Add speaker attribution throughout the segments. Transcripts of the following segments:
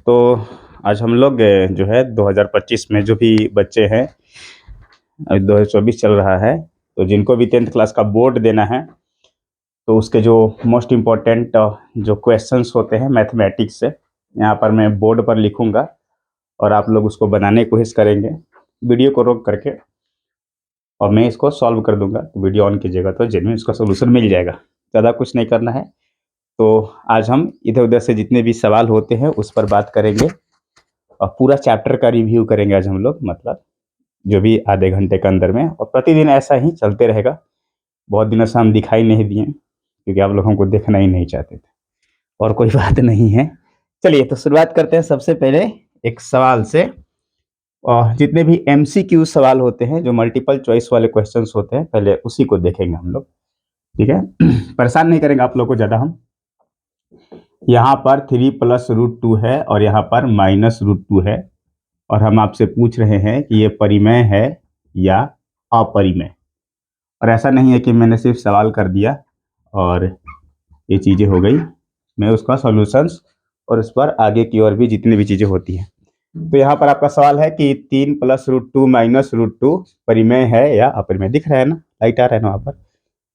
Speaker 1: तो आज हम लोग जो है 2025 में जो भी बच्चे हैं, अभी 2024 चल रहा है, तो जिनको भी 10th क्लास का बोर्ड देना है, तो उसके जो मोस्ट इम्पोर्टेंट जो क्वेश्चंस होते हैं मैथमेटिक्स से, यहाँ पर मैं बोर्ड पर लिखूंगा और आप लोग उसको बनाने की कोशिश करेंगे वीडियो को रोक करके, और मैं इसको सॉल्व कर दूंगा। तो वीडियो ऑन कीजिएगा तो जेन्युइन इसका सोल्यूशन मिल जाएगा। ज़्यादा कुछ नहीं करना है। तो आज हम इधर उधर से जितने भी सवाल होते हैं उस पर बात करेंगे और पूरा चैप्टर का रिव्यू करेंगे आज हम लोग, मतलब जो भी आधे घंटे के अंदर में, और प्रतिदिन ऐसा ही चलते रहेगा। बहुत दिनों से हम दिखाई नहीं दिए क्योंकि आप लोग हमको देखना ही नहीं चाहते थे, और कोई बात नहीं है। चलिए तो शुरुआत करते हैं सबसे पहले एक सवाल से। और जितने भी MCQ सवाल होते हैं, जो मल्टीपल चॉइस वाले क्वेश्चंस होते हैं, पहले उसी को देखेंगे हम लोग, ठीक है। परेशान नहीं करेंगे आप लोग को ज़्यादा हम। यहाँ पर 3 + √2 है और यहाँ पर -√2 है, और हम आपसे पूछ रहे हैं कि ये परिमेय है या अपरिमेय। और ऐसा नहीं है कि मैंने सिर्फ सवाल कर दिया और ये चीज़ें हो गई, मैं उसका सॉल्यूशंस और उस पर आगे की और भी जितनी भी चीज़ें होती हैं। तो यहाँ पर आपका सवाल है कि 3 + √2 -√2 परिमेय है या अपरिमेय। दिख रहा है ना, लाइट आ रहा है ना वहाँ पर।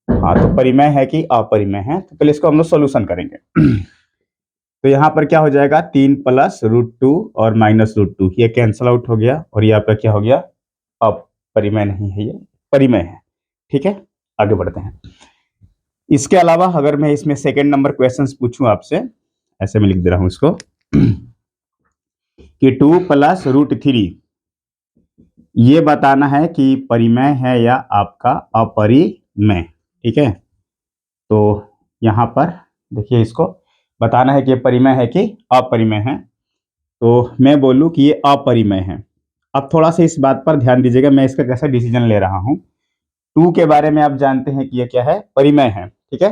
Speaker 1: हाँ, तो परिमेय है कि अपरिमेय है, तो पहले इसको हम लोग सॉल्यूशन करेंगे। तो यहाँ पर क्या हो जाएगा, 3 + √2 और -√2 ये कैंसल आउट हो गया, और ये आपका क्या हो गया, अपरिमेय नहीं है, ये परिमेय है। ठीक है, आगे बढ़ते हैं। इसके अलावा अगर मैं इसमें सेकंड नंबर क्वेश्चंस पूछूं आपसे, ऐसे में लिख दे रहा हूं इसको कि 2 + √3 ये बताना है कि परिमेय है या आपका अपरिमेय। ठीक है, तो यहाँ पर देखिए, इसको बताना है कि ये परिमेय है कि अपरिमेय है। तो मैं बोलूँ कि ये अपरिमेय है। अब थोड़ा सा इस बात पर ध्यान दीजिएगा, मैं इसका कैसा डिसीजन ले रहा हूँ। 2 के बारे में आप जानते हैं कि ये क्या है, परिमेय है, ठीक है।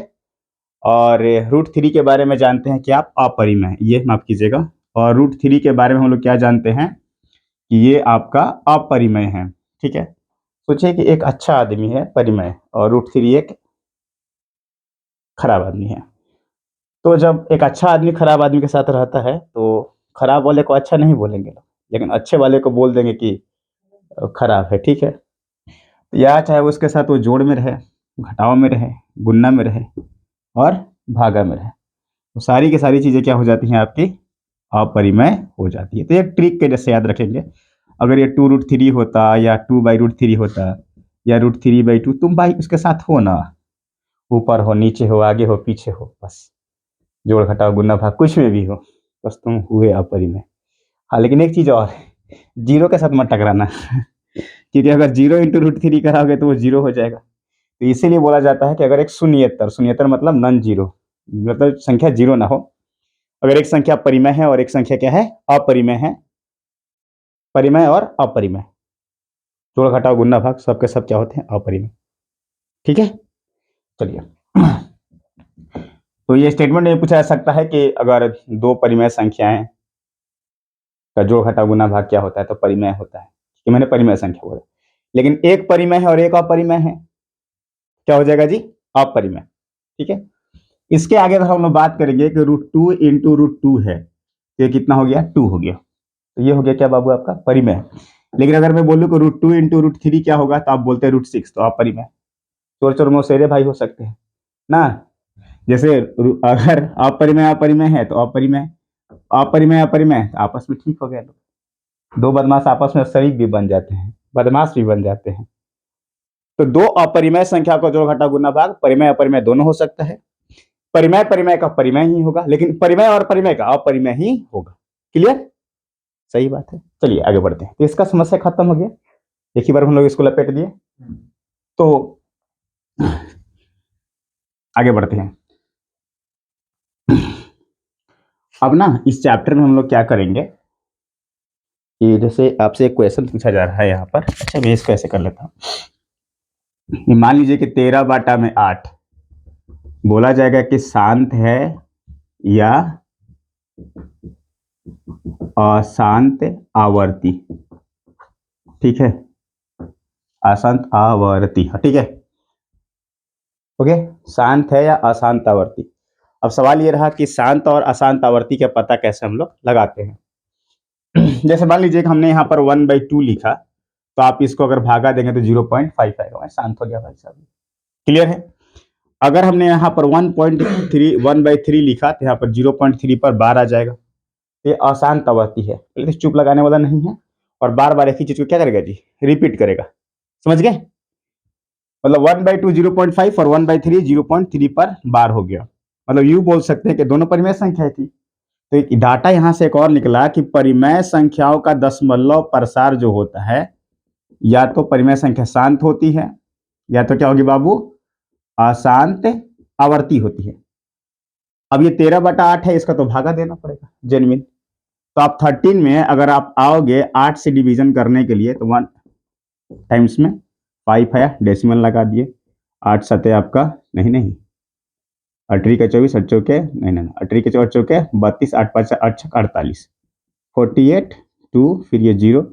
Speaker 1: और √3 के बारे में जानते हैं कि आप अपरिमेय, ये माफ कीजिएगा। और √3 के बारे में हम लोग क्या जानते हैं कि ये आपका अपरिमेय है, ठीक है। सोचिए कि एक अच्छा आदमी है परिमेय, और √3 एक खराब आदमी है। तो जब एक अच्छा आदमी खराब आदमी के साथ रहता है, तो खराब वाले को अच्छा नहीं बोलेंगे लोग, लेकिन अच्छे वाले को बोल देंगे कि खराब है, ठीक है। या चाहे वो उसके साथ वो जोड़ में रहे, घटाव में रहे, गुणा में रहे और भागा में रहे, तो सारी की सारी चीज़ें क्या हो जाती हैं, आपकी अपरिमेय हो जाती है। तो एक ट्रिक के जैसे याद रखेंगे, अगर ये 2√3 होता या 2/√3 होता या √3/2, तुम भाई उसके साथ हो ना, ऊपर हो, नीचे हो, आगे हो, पीछे हो, बस जोड़ घटाव गुना भाग कुछ में भी हो, बस तुम हुए अपरिमेय। हाँ, लेकिन एक चीज़ और, जीरो के साथ मत टकराना क्योंकि अगर 0 × √3 कराओगे तो वो जीरो हो जाएगा। तो इसीलिए बोला जाता है कि अगर एक शून्येतर, शून्येतर मतलब नॉन जीरो, मतलब संख्या जीरो ना हो। अगर एक संख्या परिमेय है और एक संख्या क्या है, अपरिमेय है, परिमेय और अपरिमेय, जोड़ घटाव गुना भाग सबके सब क्या होते हैं, अपरिमेय। ठीक है, चलिए। तो ये स्टेटमेंट में पूछा जा सकता है कि अगर दो परिमेय संख्याएं का जोड़ घटाव गुना भाग क्या होता है, तो परिमेय होता है, कि मैंने परिमेय संख्या बोला। लेकिन एक परिमेय है और एक अपरिमेय है, क्या हो जाएगा जी, अपरिमेय। ठीक है, इसके आगे अगर हम लोग बात करेंगे कि √2 × √2 है, तो ये कितना हो गया, 2 हो गया, तो ये हो गया क्या बाबू, आपका परिमेय। लेकिन अगर मैं बोलूँ कि √2 × √3 क्या होगा, तो आप बोलते हैं √6, तो अपरिमेय। चोर चोर मौसेरे भाई हो सकते हैं ना, जैसे अगर अपरिमेय अपरिमेय है तो अपरिमेय, अपरिमेय अपरिमेय आपस में ठीक हो गया। दो बदमाश आपस में शरीक भी बन जाते हैं, बदमाश भी बन जाते हैं। तो दो अपरिमेय संख्या को जोड़ घटाव गुना भाग परिमेय अपरिमेय दोनों हो सकता है। परिमेय परिमेय का परिमेय ही होगा, लेकिन परिमेय और परिमेय का अपरिमेय ही होगा। क्लियर, सही बात है। चलिए आगे बढ़ते हैं। तो इसका समस्या खत्म हो गया, एक ही बार हम लोग इसको लपेट दिए। तो आगे बढ़ते हैं। अब ना इस चैप्टर में हम लोग क्या करेंगे कि जैसे आपसे एक क्वेश्चन पूछा जा रहा है यहाँ पर। अच्छा, मैं इसको ऐसे कर लेता हूँ। मान लीजिए कि 13/8 बोला जाएगा कि शांत है या अशांत आवर्ती। ठीक है, अशांत आवर्ती, ठीक है, ओके। शांत है या अशांत आवर्ती। अब सवाल ये रहा कि शांत और अशांत आवर्ती का पता कैसे हम लोग लगाते हैं। जैसे मान लीजिए कि हमने यहाँ पर 1/2 लिखा, तो आप इसको अगर भागा देंगे तो 0.5 आएगा। मैं शांत हो गया भाई साहब, क्लियर है। अगर हमने यहाँ पर 1/3 लिखा तो यहाँ पर 0.3 पर बार आ जाएगा। ये अशांत आवर्ती है, पहले तो चुप लगाने वाला नहीं है, और बार बार एक ही चीज को क्या करेगा जी, रिपीट करेगा। समझ गए? मतलब 1/2 0.5 और 1/3 0.3 पर बार हो गया। मतलब यूं बोल सकते हैं कि दोनों परिमेय संख्या थी। तो एक डाटा यहां से एक और निकला कि परिमेय संख्याओं का दशमलव प्रसार जो होता है, या तो परिमेय संख्या शांत होती है, या तो क्या होगी बाबू, अशांत आवर्ती होती है। अब ये 13/8 है, इसका तो भागा देना पड़ेगा जेनविन। तो आप 13 में अगर आप आओगे 8 से डिवीजन करने के लिए, तो 1 टाइम्स में 5 है, डेसिमल लगा दिए। 8 सतह आपका नहीं, 8 का 24, 8 चौके नहीं, 8 के 4 चौके 32, 8 5 8 6 48, 48 2, फिर ये 0,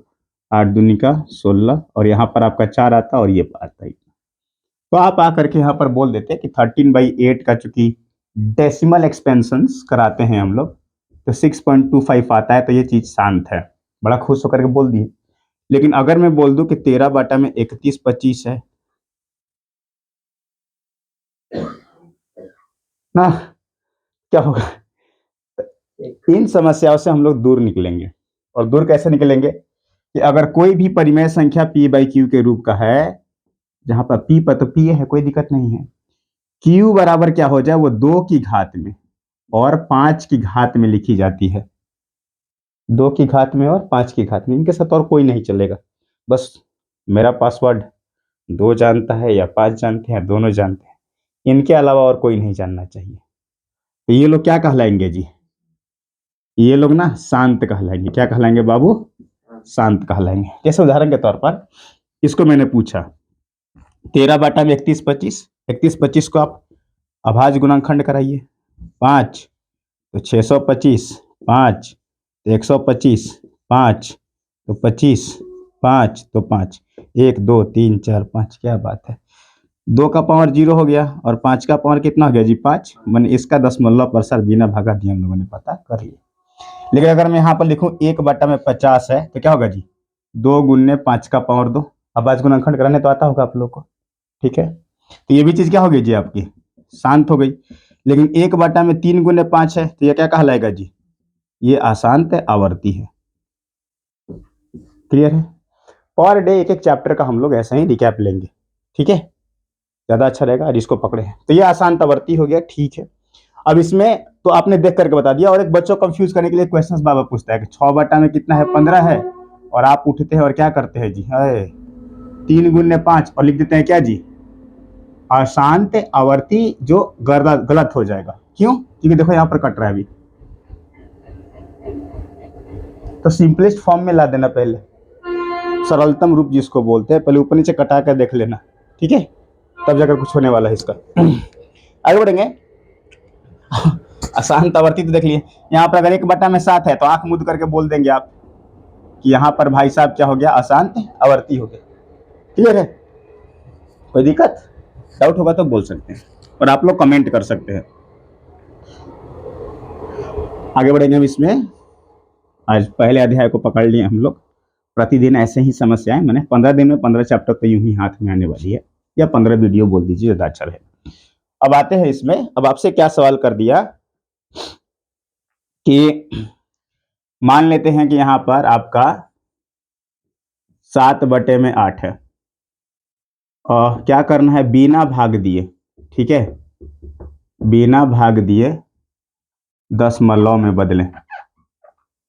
Speaker 1: 8 दूनी का 16, और यहाँ पर आपका 4 आता और ये आता है। तो आप आकर के यहाँ पर बोल देते हैं कि 13/8 का चूंकि डेसिमल एक्सपेंशन कराते हैं हम लोग, तो 6.25 आता है, तो ये चीज शांत है। बड़ा खुश होकर के बोल दिए। लेकिन अगर मैं बोल दूं कि 13/31 है ना, क्या होगा? इन समस्याओं से हम लोग दूर निकलेंगे। और दूर कैसे निकलेंगे कि अगर कोई भी परिमेय संख्या p/q के रूप का है, जहां पर p पर तो p है, कोई दिक्कत नहीं है, q बराबर क्या हो जाए, वो 2 की घात में और 5 की घात में लिखी जाती है। 2 की घात में और 5 की घात में, इनके साथ और कोई नहीं चलेगा। बस मेरा पासवर्ड 2 जानता है या 5 जानते हैं, दोनों जानते हैं, इनके अलावा और कोई नहीं जानना चाहिए। तो ये लोग क्या कहलाएंगे जी, ये लोग ना शांत कहलाएंगे। क्या कहलाएंगे बाबू? शांत कहलाएंगे। जैसे उदाहरण के तौर पर इसको मैंने पूछा 13/31 31 को आप अभाज्य गुणनखंड कराइए। 5 तो 625, 5 तो 125, 5 तो 25, 5 तो 5, 1 2 3 4 5, क्या बात है। 2 का पावर 0 हो गया और 5 का पावर कितना हो गया जी, 5। मैंने इसका दशमलव प्रसार बिना भागा दिए हम लोगों ने पता कर लिया। लेकिन अगर मैं यहाँ पर लिखूं 1/50 है, तो क्या होगा जी, 2 गुने 5 का पावर 2। अब आज गुणनखंड कराने तो आता होगा आप लोग को, ठीक है। तो ये भी चीज क्या हो गई जी आपकी, शांत हो गई। लेकिन 1/3 गुने 5 है, तो ये क्या कहलाएगा जी, ये अशांत आवर्ती है। क्लियर है? पर डे एक एक चैप्टर का हम लोग ऐसा ही रिकैप लेंगे, ठीक है, ज्यादा अच्छा रहेगा। और इसको पकड़े हैं तो ये अशांत आवर्ती हो गया, ठीक है। अब इसमें तो आपने देख करके बता दिया। और एक बच्चों को कंफ्यूज करने के लिए क्वेश्चंस बाबा पूछता है कि 6 में कितना है, 15 है, और आप उठते हैं और क्या करते हैं जी, 3 गुने 5 और लिख देते हैं क्या जी, अशांत आवर्ती, जो गलत हो जाएगा। क्यों? क्योंकि देखो यहाँ पर कट रहा है अभी, तो सिंपलेस्ट फॉर्म में ला देना, पहले सरलतम रूप जिसको बोलते हैं, पहले ऊपर नीचे कटा कर देख लेना, ठीक है, तब जाकर कुछ होने वाला है इसका। आगे बढ़ेंगे। अशांत आवर्ती तो देख लिए। यहाँ पर अगर 1/7 है तो आंख मूंद करके बोल देंगे आप कि यहाँ पर भाई साहब क्या हो गया, अशांत आवर्ती हो गया। क्लियर है? कोई दिक्कत डाउट होगा तो बोल सकते हैं, और आप लोग कमेंट कर सकते हैं। आगे बढ़ेंगे हम इसमें। आज पहले अध्याय को पकड़ लिए हम लोग। प्रतिदिन ऐसे ही समस्याएं, मैंने 15 दिन में 15 चैप्टर तो यूं ही हाथ में आने वाली है, या 15 वीडियो बोल दीजिए, ज्यादा अच्छा रहेगा। अब आते हैं इसमें। अब आपसे क्या सवाल कर दिया कि मान लेते हैं कि यहां पर आपका 7/8 है, और क्या करना है, बिना भाग दिए, ठीक है, बिना भाग दिए दशमलव में बदलें,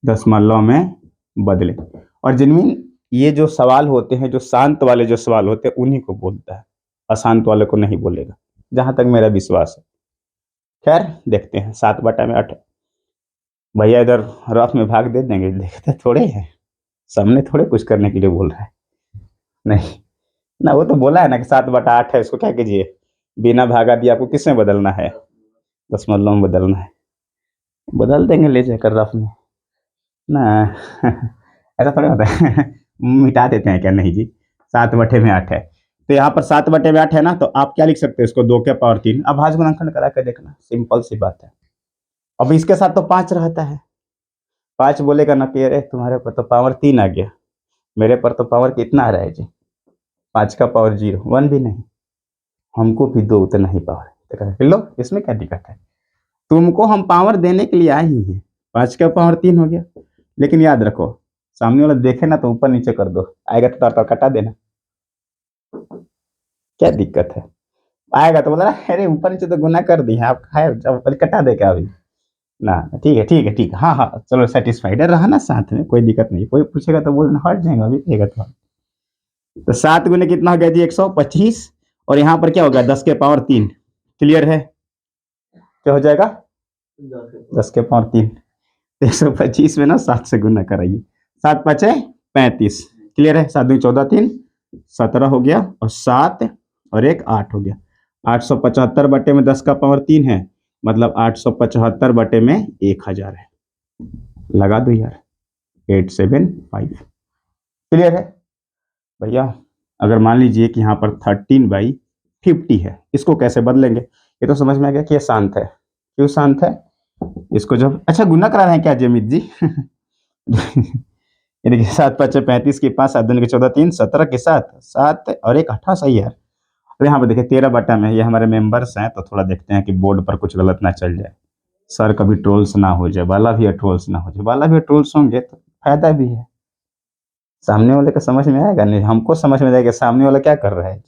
Speaker 1: दशमलव में बदलें। और जिनमें ये जो सवाल होते हैं, जो शांत वाले जो सवाल होते हैं, उन्हीं को बोलता है, अशांत वाले को नहीं बोलेगा, जहां तक मेरा विश्वास है। खैर देखते हैं। 7/8 भैया इधर रफ में भाग दे देंगे, देखते थोड़े हैं, सामने थोड़े कुछ करने के लिए बोल रहा है, नहीं ना, वो तो बोला है ना कि 7/8 है, इसको क्या कीजिए, बिना भागा दिए आपको किसमें बदलना है, दशमलव में बदलना है। बदल देंगे ले जाकर रफ में ना। ऐसा थोड़ा होता है। मिटा देते हैं क्या, नहीं जी, 7/8 है। तो यहाँ पर 7/8 है ना, तो आप क्या लिख सकते हैं इसको, 2 के पावर 3। अब भाज्य गुणनखंड करा कर देखना, सिंपल सी बात है। अब इसके साथ तो 5 रहता है, 5 बोलेगा ना कि अरे तुम्हारे पर तो पावर 3 आ गया, मेरे पर तो पावर कितना आ रहा है जी, 5 का पावर 0, 1 भी नहीं, हमको भी दो उतना ही पावर। तो कहा लो इसमें क्या दिक्कत है, तुमको हम पावर देने के लिए आए ही हैं, 5 का पावर 3 हो गया। लेकिन याद रखो, सामने वाला देखे ना तो ऊपर नीचे कर दो, आएगा तो तार कटा देना, क्या दिक्कत है। आएगा तो बोला अरे ऊपर नीचे तो गुना कर दी है आप, खाए जब कटा देगा अभी ना। ठीक है ठीक है ठीक है, हाँ हाँ चलो सेटिस्फाइड है, रहा ना साथ में, कोई दिक्कत नहीं, कोई पूछेगा तो बोलना हट जाएगा, अभी कहेगा तो 7 गुने कितना हो गया जी 125, और यहाँ पर क्या होगा 10 के पावर 3, क्लियर है, क्या हो जाएगा 10 के पावर 3, 125 में ना 7 से गुना कराइए, 7 पचे 35, क्लियर है, 7 दूनी 14, 3 17 हो गया, और 7 और 1 8 हो गया, 875 बटे में 10 का पावर 3 है, मतलब 875 बटे में 1000 है, लगा दो यार 875, क्लियर है भैया। अगर मान लीजिए कि यहाँ पर 13/50 है, इसको कैसे बदलेंगे, ये तो समझ में आ गया कि ये शांत है, क्यों शांत है, इसको जब अच्छा गुना करा रहे हैं क्या जमीत जी यानी कि 7 पचे 35 के 5, 7 दूनी के 14, 3 17 के साथ 7 और 1 18, सही है। और यहाँ पर देखिए 13 बटा में, ये हमारे मेंबर्स हैं, तो थोड़ा देखते हैं कि बोर्ड पर कुछ गलत ना चल जाए, सर कभी ट्रोल्स ना हो जाए, बाला भी ट्रोल्स ना हो जाए, बाला भी ट्रोल्स होंगे तो फायदा भी है, सामने वाले का समझ में आएगा, नहीं हमको समझ में आएगा सामने वाला क्या कर रहा है,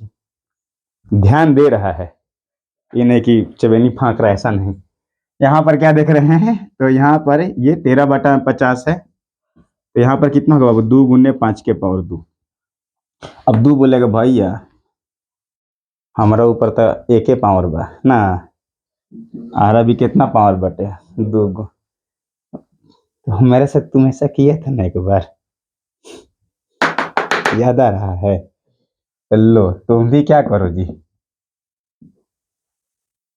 Speaker 1: ध्यान दे रहा है, ये नहीं कि चबेनी फाँक रहा है, ऐसा नहीं। यहाँ पर क्या देख रहे हैं, तो यहाँ पर ये 13/50 है, तो यहाँ पर कितना होगा बाबू, 2 गुने 5 के पावर 2। अब 2 बोलेगा भैया हमारा ऊपर तो 1 पावर बा ना, आरा भी कितना पावर बटे 2 गो, तो मेरे से तुम ऐसा किया था ना एक बार, याद आ रहा है, लो तुम भी क्या करो जी,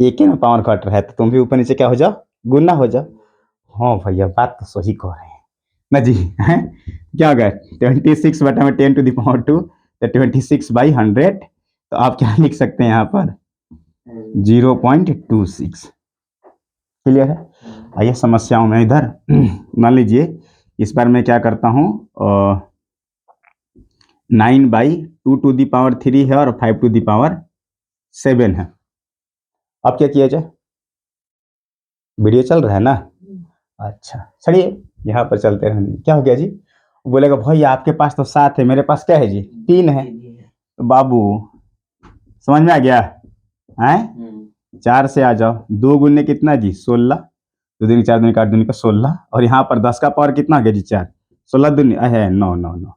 Speaker 1: 1 में पावर कट रहा है तो तुम भी ऊपर नीचे क्या हो जाओ, गुना हो जाओ। हाँ भैया बात तो सही कह रहे हैं ना जी, हैं क्या हो गया 26 बटा में 10⁻², तो 26/100, तो आप क्या लिख सकते हैं यहाँ पर 0.26, क्लियर है। आइए समस्याओं में इधर मान लीजिए, इस बार मैं क्या करता हूँ, 9/2⁻³ है और 5⁻7 है, अब क्या किया जाए, वीडियो चल रहा है ना, अच्छा चलिए यहाँ पर चलते रहेंगे। क्या हो गया जी, बोलेगा भाई आपके पास तो 7 है, मेरे पास क्या है जी 3 है, तो बाबू समझ में आ गया है, 4 से आ जाओ, 2 गुने कितना जी 16, 2 दूनी 4 दूनी 8 दूनी का 16, और यहाँ पर 10 का पावर कितना हो गया जी 4, 16 दूनी है 9 9 9,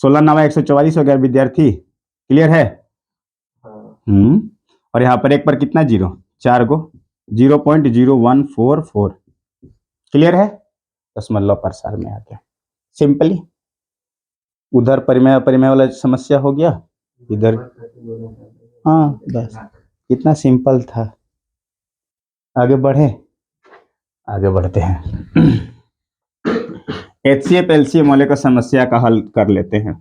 Speaker 1: 16 9 144 हो गया विद्यार्थी, क्लियर है। और यहाँ पर 1 पर कितना जीरो, 4 गो, 0.0144, क्लियर है, दशमलव प्रसार में आ गया, सिंपली। उधर परिमेय परिमेय वाला समस्या हो गया, इधर हाँ बस इतना सिंपल था। आगे बढ़े, आगे बढ़ते हैं HCF LCM वाले का समस्या का हल कर लेते हैं।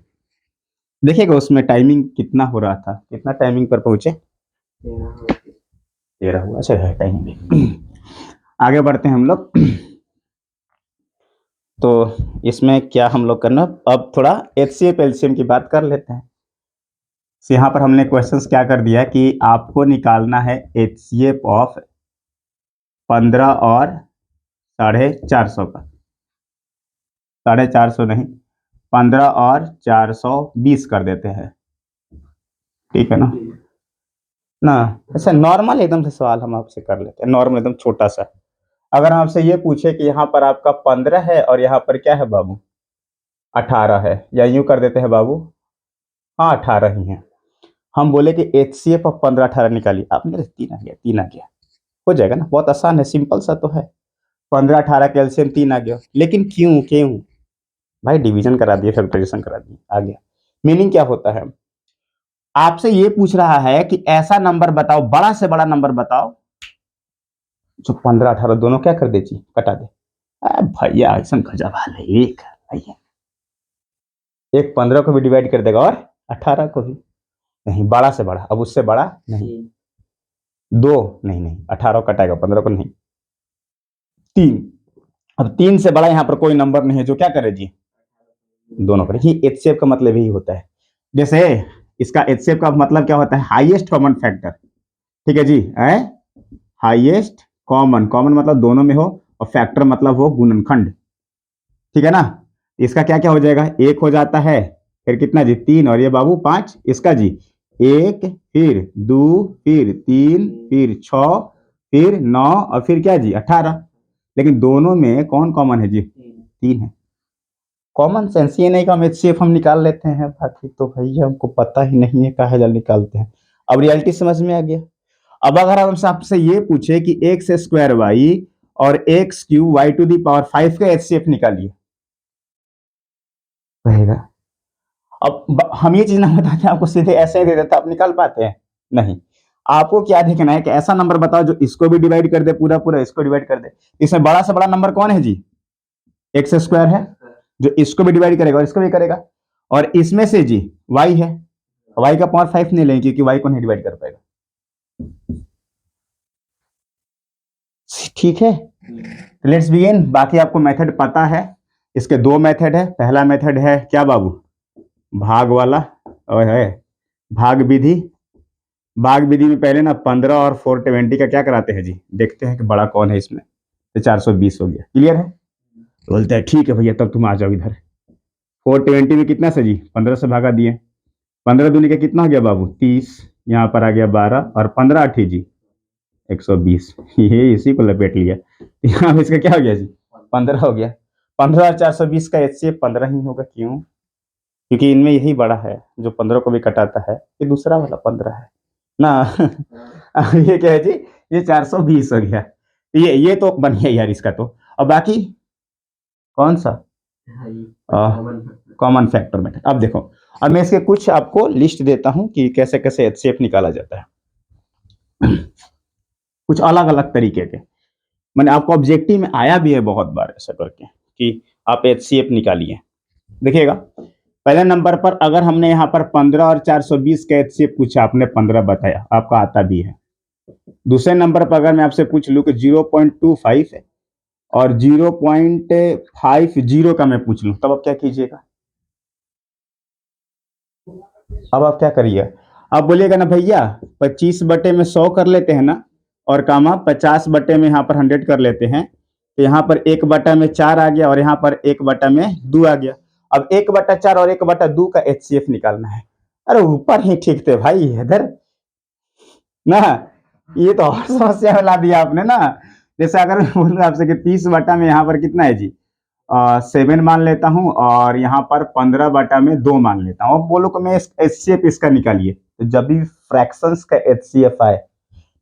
Speaker 1: देखिएगा उसमें टाइमिंग कितना हो रहा था, कितना टाइमिंग पर पहुंचे, 13 हुआ, अच्छा है टाइमिंग। आगे बढ़ते हैं हम लोग, तो इसमें क्या हम लोग करना, अब थोड़ा HCF LCM की बात कर लेते हैं। तो यहाँ पर हमने क्वेश्चंस क्या कर दिया कि आपको निकालना है HCF ऑफ 15 और 450 का, 450 नहीं 15 और 420 कर देते हैं, ठीक है ना ऐसा नॉर्मल एकदम से सवाल हम आपसे कर लेते हैं, नॉर्मल एकदम छोटा सा। अगर हम आपसे ये पूछे कि यहाँ पर आपका 15 है और यहाँ पर क्या है बाबू 18 है, या यूं कर देते हैं बाबू, हाँ 18 ही है, हम बोले कि HCF ऑफ 15 18 निकालिए, आप मेरे 3 आ गया, 3 आ गया, हो जाएगा ना, बहुत आसान है, सिंपल सा तो है, 15 18 का एलसीएम 3 आ गया, लेकिन क्यों क्यों भाई, डिवीजन करा दिए, फैक्टराइजेशन करा दिए, आ गया। मीनिंग क्या होता है, आपसे ये पूछ रहा है कि ऐसा नंबर बताओ, बड़ा से बड़ा नंबर बताओ जो 15 18 दोनों क्या कर दे जी, कटा दे। भैया ऐसा गजब हाल है, एक भैया एक 15 को भी डिवाइड कर देगा और 18 को भी, नहीं बड़ा से बड़ा, अब उससे बड़ा नहीं, 2 नहीं नहीं 18 कटाएगा 15 को नहीं, 3 अब 3 से बड़ा यहाँ पर कोई नंबर नहीं है जो क्या करे जी, दोनों करे। ही एच सी एफ का मतलब यही होता है। जैसे इसका एच सी एफ का मतलब क्या होता है, हाईएस्ट कॉमन फैक्टर। ठीक है जी, है हाईएस्ट कॉमन, कॉमन मतलब दोनों में हो, और फैक्टर मतलब हो गुणनखंड। ठीक है ना। इसका क्या क्या हो जाएगा, एक हो जाता है, फिर कितना जी 3, और ये बाबू 5, इसका जी 1, फिर 2, फिर 3, फिर 6, फिर 9, और फिर क्या जी 18। लेकिन दोनों में कौन कॉमन है जी, 3 है। कॉमन सेंस ये नहीं कि हम एचसीएफ हम निकाल लेते हैं, बाकी तो भैया हमको पता ही नहीं है कहाँ जल निकालते हैं। अब रियलिटी समझ में आ गया। अब अगर हमसे आपसे ये पूछे कि एक्स स्क्वायर वाई और x cube y to the power 5 का एचसीएफ निकालिए, रहेगा। अब हम ये चीज ना बताते आपको सीधे ऐसे ही दे देते, आप निकाल पाते हैं नहीं। आपको क्या देखना है कि ऐसा नंबर बताओ जो इसको भी डिवाइड कर दे, पूरा पूरा इसको डिवाइड कर दे। इसमें बड़ा से बड़ा नंबर कौन है जी, एक्स स्क्वायर है, जो इसको भी डिवाइड करेगा और इसको भी करेगा। और इसमें से जी वाई है, वाई का पावर 5 नहीं लेंगे क्योंकि वाई को नहीं डिवाइड कर पाएगा। ठीक है, लेट्स बिगिन। बाकी आपको मेथड पता है, इसके दो मेथड है। पहला मेथड है क्या बाबू, भाग वाला, और है भाग विधि। भाग विधि में पहले ना 15 और 420 का क्या कराते हैं जी, देखते हैं कि बड़ा कौन है इसमें। तो 420 हो गया, क्लियर है। बोलते हैं ठीक है भैया, तब तुम आ जाओ इधर। 420 में कितना से जी 15 से भागा दिए, 15 दूनी का कितना हो गया बाबू 30, यहाँ पर आ गया 12, और 15 अठी जी 120, ये इसी को लपेट लिया। यहाँ पे इसका क्या हो गया जी 15 हो गया। 15 और 420 का एच 15 ही होगा, क्यों, क्योंकि इनमें यही बड़ा है जो 15 को भी कटाता है, ये दूसरा वाला 15 है ना। ये क्या है जी, ये 420 हो गया। ये तो बन गया यार इसका तो। और बाकी कौन सा कॉमन फैक्टर मेथड। अब देखो, अब मैं इसके कुछ आपको लिस्ट देता हूं कि कैसे कैसे एचसीएफ निकाला जाता है। कुछ अलग अलग तरीके के, मैंने आपको ऑब्जेक्टिव में आया भी है बहुत बार ऐसा करके कि आप एचसीएफ निकालिए। देखिएगा, पहले नंबर पर अगर हमने यहाँ पर 15 और 420 का एचसीएफ पूछा, आपने 15 बताया, आपका आता भी है। दूसरे नंबर पर अगर मैं आपसे पूछ लूँ कि 0.25 है और 0.50 का मैं पूछ लूँ, तब आप क्या कीजिएगा। अब आप क्या करिए, आप बोलिएगा ना भैया 25 बटे में 100 कर लेते हैं ना, और कामा 50 बटे में यहाँ पर 100 कर लेते हैं, तो यहाँ पर 1/4 आ गया और यहाँ पर 1/2 आ गया। अब 1/4 और 1/2 का एचसीएफ निकालना है। अरे ऊपर ही ठीक थे भाई इधर ना, ये तो और समस्या में ला दिया आपने ना। जैसे अगर मैं बोलूँ आपसे कि 30 बटा में यहाँ पर कितना है जी 7 मान लेता हूँ, और यहाँ पर 15 बटा में 2 मान लेता हूँ। अब बोलो कि मैं एचसीएफ इसका निकालिए, तो जब भी फ्रैक्शंस का एचसीएफ आए,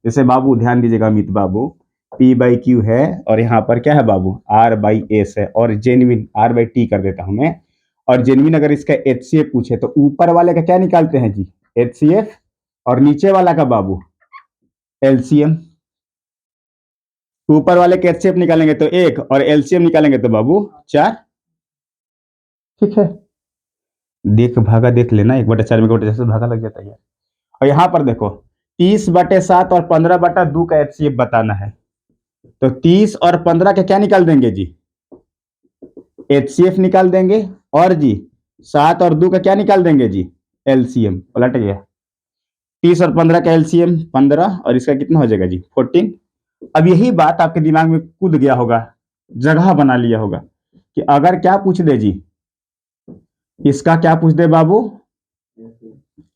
Speaker 1: जैसे बाबू ध्यान दीजिएगा अमित बाबू, पी बाई क्यू है और यहाँ पर क्या है बाबू आर बाई एस है, और जेनविन आर बाई टी कर देता हूँ मैं। और जेनविन अगर इसका एचसीएफ पूछे तो ऊपर वाले का क्या निकालते हैं जी एचसीएफ, और नीचे वाला का बाबू एलसीएम। ऊपर वाले के एचसीएफ निकालेंगे तो 1, और एलसीएम निकालेंगे तो बाबू 4। ठीक है, देख भागा देख लेना, 1/4 में 1/4 भागा लग जाता है। और यहाँ पर देखो 30/7 और 15/2 का एचसीएफ बताना है, तो 30 और 15 के क्या निकाल देंगे जी एचसीएफ निकाल देंगे, और जी 7 और 2 का क्या निकाल देंगे जी एलसीएम। पलट गया, 30 और 15 का एलसीएम 15, और इसका कितना हो जाएगा जी 14। अब यही बात आपके दिमाग में कूद गया होगा, जगह बना लिया होगा कि अगर क्या पूछ दे जी, इसका क्या पूछ दे बाबू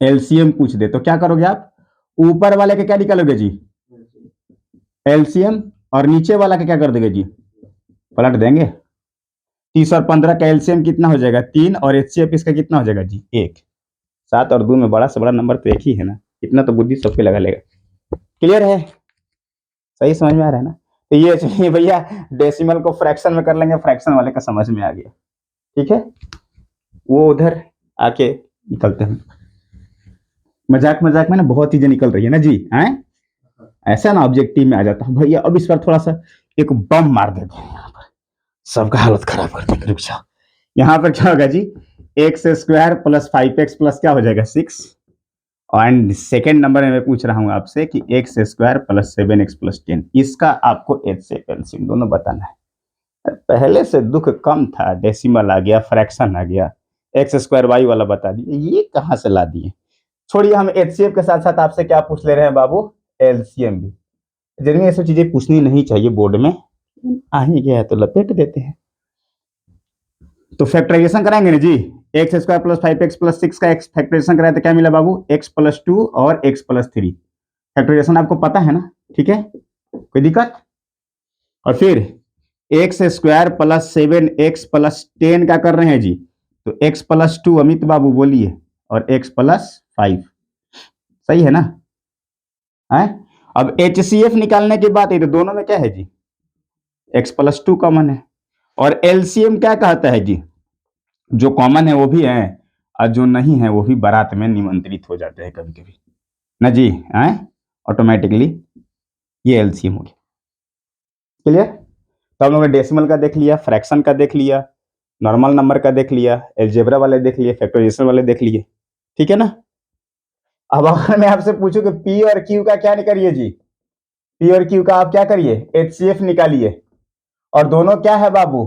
Speaker 1: एलसीएम पूछ दे, तो क्या करोगे आप, ऊपर वाले का क्या निकालोगे जी एलसीएम, और नीचे वाला का क्या कर दोगे जी पलट देंगे। 30 और 15 का एलसीएम कितना हो जाएगा 3, और एचसीएफ इसका कितना हो जाएगा जी 1। 7 और 2 में बड़ा से बड़ा नंबर तो एक ही है ना, इतना तो बुद्धि सबके लगा लेगा। क्लियर है, सही समझ में आ रहा है ना। तो ये चाहिए भैया, डेसिमल को फ्रैक्शन में कर लेंगे, फ्रैक्शन वाले का समझ में आ गया। ठीक है, वो उधर आके निकलते हैं। मजाक मजाक में ना बहुत चीजें निकल रही है ना जी, हैं ऐसा ना ऑब्जेक्टिव में आ जाता है भैया। अब इस पर थोड़ा सा एक बम मार देते हैं, यहाँ पर सबका हालत खराब कर देंगे, रुक जाओ। यहाँ पर क्या होगा जी X square plus 5x plus क्या हो जाएगा 6, एंड सेकेंड नंबर में मैं पूछ रहा हूँ आपसे कि x square plus 7x plus 10, इसका आपको एच से एलसीएम दोनों बताना है। पहले से दुख कम था, डेसिमल आ गया, फ्रैक्शन आ गया, एक्स स्क्वायर वाई वाला बता दिए, ये कहाँ से ला दिए। छोड़िए, हम एचसीएफ के साथ साथ आपसे क्या पूछ ले रहे हैं बाबू, एलसीएम भी। जिनमें ये सब चीजें पूछनी नहीं चाहिए बोर्ड में, आ ही गया है तो लपेट देते हैं। तो फैक्टराइजेशन कराएंगे ना जी, X square plus 5x plus 6 का एक्स फैक्टराइजेशन कराए तो क्या मिला बाबू, x प्लस 2 और x प्लस 3। फैक्टराइजेशन आपको पता है ना, ठीक है, कोई दिक्कत। और फिर x square plus 7x plus 10 का कर रहे हैं जी, तो x प्लस 2 अमित बाबू बोलिए, और x प्लस 5, सही है ना है। अब HCF निकालने की बात है तो दोनों में क्या है जी, x प्लस 2 कॉमन है, और LCM क्या कहता है जी, जो कॉमन है वो भी है और जो नहीं है वो भी बारात में निमंत्रित हो जाते हैं कभी कभी ना जी, है ऑटोमेटिकली। ये एलसीएम हो गया, क्लियर। तो हम लोगों ने डेसिमल का देख लिया, फ्रैक्शन का देख लिया, नॉर्मल नंबर का देख लिया, एलजेब्रा वाले देख लिए, फैक्टराइजेशन वाले देख लिए, ठीक है ना। अब अगर मैं आपसे पूछूं कि पी और क्यू का क्या करिए जी, पी और क्यू का आप क्या करिए, एचसीएफ निकालिए, और दोनों क्या है बाबू,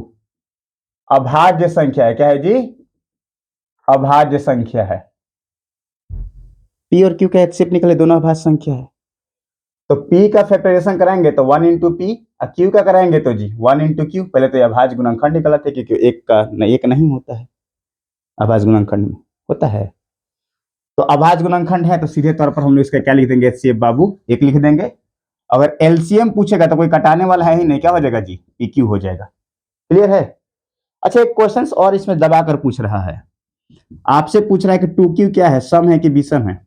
Speaker 1: अभाज्य संख्या है। क्या है जी, अभाज्य संख्या है। पी और क्यू का एचसीएफ निकले, दोनों अभाज्य संख्या है। तो P का फैक्टराइजेशन कराएंगे तो 1 इंटू पी, और Q का कराएंगे तो जी 1 इंटू क्यू। पहले तो अभाज्य गुणनखंड निकला था, क्योंकि एक का एक नहीं होता है अभाज्य गुणनखंड में, होता है। तो अभाज्य गुणनखंड है तो सीधे तौर पर हम लोग इसका क्या लिख देंगे, एचसीएफ बाबू एक लिख देंगे। अगर एलसीएम पूछेगा तो कोई कटाने वाला है ही नहीं, क्या हो जाएगा जी, PQ हो जाएगा, क्लियर है। अच्छा, एक क्वेश्चन और इसमें दबा कर पूछ रहा है, आपसे पूछ रहा है कि 2Q क्या है, सम है कि विषम है।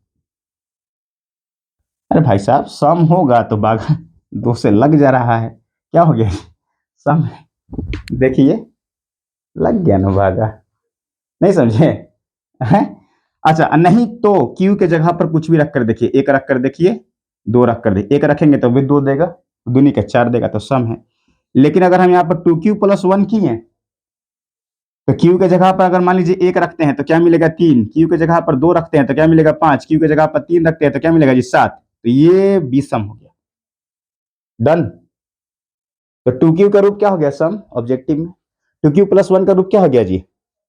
Speaker 1: अरे भाई साहब, सम होगा तो बागा 2 से लग जा रहा है, क्या हो गया, सम है, देखिए लग गया ना बागा, नहीं समझे है। अच्छा, नहीं तो Q के जगह पर कुछ भी रख कर देखिए, एक रख कर देखिए, 2 रख कर देखिए, एक रखेंगे तो भी 2 देगा, दूनी का 4 देगा, तो सम है। लेकिन अगर हम यहाँ पर 2Q प्लस 1 किए तो Q के जगह पर अगर मान लीजिए 1 रखते हैं तो क्या मिलेगा 3, Q के जगह पर 2 रखते हैं तो क्या मिलेगा 5, Q के जगह पर 3 रखते हैं तो क्या मिलेगा जी 7। तो ये विषम हो गया, डन। तो 2Q का रूप क्या हो गया, सम ऑब्जेक्टिव में। 2Q प्लस 1 का रूप क्या हो गया जी,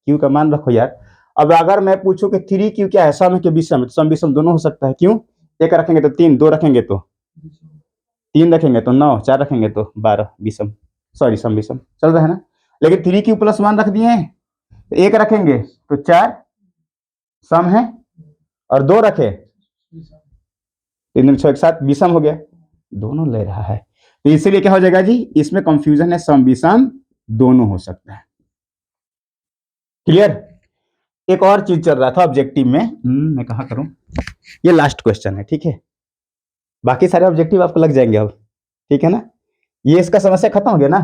Speaker 1: Q का मान रखो यार। अब अगर मैं पूछूं कि 3Q क्या है, सम है कि विषम है, तो सम विषम दोनों हो सकता है। क्यों, 1 रखेंगे तो 3, 2 रखेंगे तो 3, रखेंगे तो 9, 4 रखेंगे तो 12, विषम, सॉरी सम विषम चल रहा है ना। लेकिन 3Q प्लस 1 रख दिए हैं तो 1 रखेंगे तो 4 सम है, और 2 रखे 3 6 एक साथ विषम हो गया, दोनों ले रहा है। तो इसीलिए क्या हो जाएगा जी, इसमें कंफ्यूजन है, सम विषम दोनों हो सकता है, क्लियर। एक और चीज चल रहा था ऑब्जेक्टिव में, मैं कहा करूं, ये लास्ट क्वेश्चन है, ठीक है, बाकी सारे ऑब्जेक्टिव आपको लग जाएंगे अब, ठीक है ना। ये इसका समस्या खत्म हो गया ना,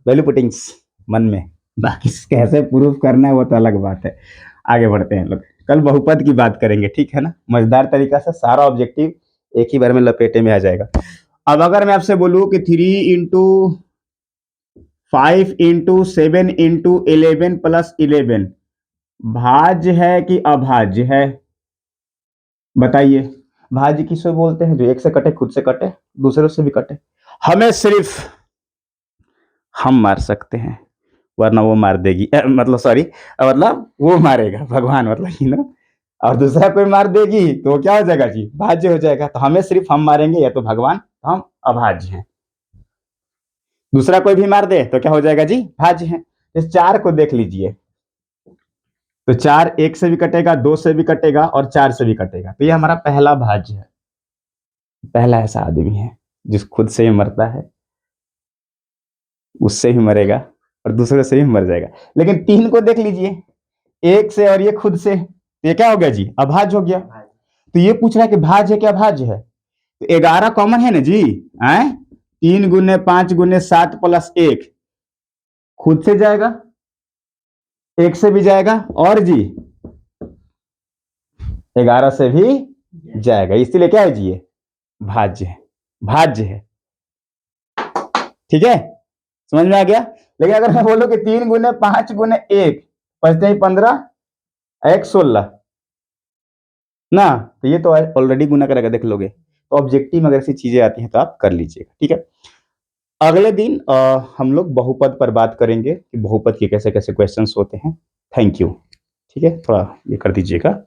Speaker 1: वैल्यू पुटिंग्स मन में, बाकी कैसे प्रूफ करना है वो तो अलग बात है। आगे बढ़ते हैं लोग, कल बहुपद की बात करेंगे, ठीक है ना, मजेदार तरीका से सारा ऑब्जेक्टिव एक ही बार में लपेटे में आ जाएगा। अब अगर मैं आपसे बोलूं कि 3 इंटू 5 इंटू 7 इंटू 11 प्लस 11 भाज्य है कि अभाज्य है, बताइए। भाज्य किसको बोलते हैं, जो एक से कटे, खुद से कटे, दूसरों से भी कटे। हमें सिर्फ हम मार सकते हैं, वरना वो मार देगी, मतलब सॉरी, मतलब वो मारेगा भगवान, मतलब यू नो, और दूसरा कोई मार देगी तो वो क्या हो जाएगा जी, भाज्य हो जाएगा। तो हमें सिर्फ हम मारेंगे या तो भगवान, तो हम अभाज्य हैं। दूसरा कोई भी मार दे तो क्या हो जाएगा जी, भाज्य है। इस 4 को देख लीजिए, तो 4 1 से भी कटेगा, 2 से भी कटेगा, और 4 से भी कटेगा, तो ये हमारा पहला भाज्य है। पहला ऐसा आदमी है जिस खुद से ही मरता है, उससे भी मरेगा, और दूसरे से भी मर जाएगा। लेकिन 3 को देख लीजिए, 1 से और ये खुद से, तो ये क्या हो गया जी, अभाज्य हो गया। तो ये पूछ रहा है कि भाज्य है क्या अभाज्य है, तो 11 कॉमन है ना जी, 3 गुने 5 गुने 7 प्लस 1 खुद से जाएगा, 1 से भी जाएगा, और जी 11 से भी जाएगा, इसीलिए क्या है जी, ये भाज्य है, भाज्य है, ठीक है, समझ में आ गया। लेकिन अगर मैं बोलूं कि 3 गुने 5 गुने 1 बचते ही 15 1 16 ना, तो ये तो ऑलरेडी गुना करेगा, देख लोगे। तो ऑब्जेक्टिव में अगर ऐसी चीजें आती हैं तो आप कर लीजिएगा, ठीक है। अगले दिन हम लोग बहुपद पर बात करेंगे कि बहुपद के कैसे-कैसे क्वेश्चंस होते हैं। Thank you. ठीक है? थोड़ा ये कर दीजिएगा।